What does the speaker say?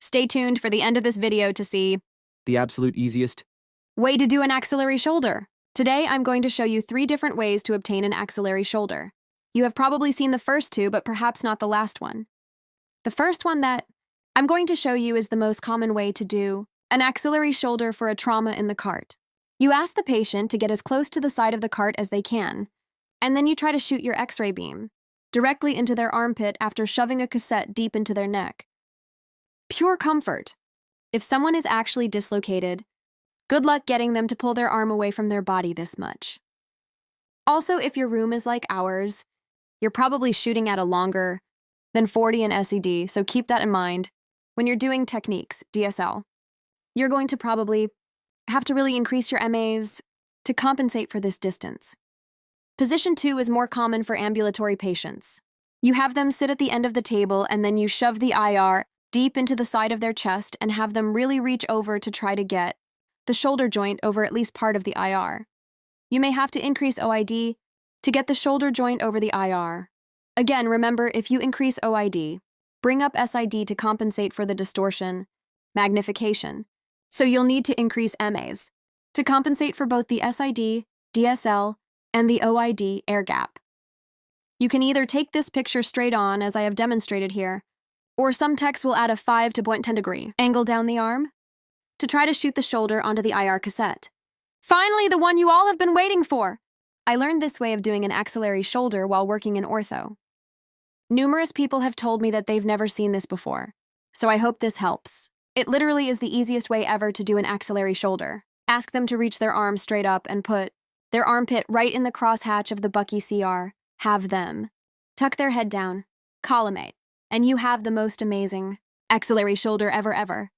Stay tuned for the end of this video to see The absolute easiest. way to do an axillary shoulder. Today, I'm going to show you 3 different ways to obtain an axillary shoulder. You have probably seen the first 2, but perhaps not the last one. The first one that I'm going to show you is the most common way to do an axillary shoulder for a trauma in the cart. You ask the patient to get as close to the side of the cart as they can, and then you try to shoot your X-ray beam directly into their armpit after shoving a cassette deep into their neck. Pure comfort. If someone is actually dislocated, good luck getting them to pull their arm away from their body this much. Also, if your room is like ours, you're probably shooting at a longer than 40 in SED, so keep that in mind when you're doing techniques, DSL. You're going to probably have to really increase your MAs to compensate for this distance. Position 2 is more common for ambulatory patients. You have them sit at the end of the table and then you shove the IR deep into the side of their chest and have them really reach over to try to get the shoulder joint over at least part of the IR. You may have to increase OID to get the shoulder joint over the IR. Again, remember, if you increase OID, bring up SID to compensate for the distortion, magnification. So you'll need to increase MAs to compensate for both the SID, DSL, and the OID air gap. You can either take this picture straight on, as I have demonstrated here, or some techs will add a 5 to 0.10 degree angle down the arm to try to shoot the shoulder onto the IR cassette. Finally, the one you all have been waiting for! I learned this way of doing an axillary shoulder while working in ortho. Numerous people have told me that they've never seen this before, so I hope this helps. It literally is the easiest way ever to do an axillary shoulder. Ask them to reach their arm straight up and put their armpit right in the crosshatch of the Bucky CR. Have them tuck their head down, collimate, and you have the most amazing axillary shoulder ever.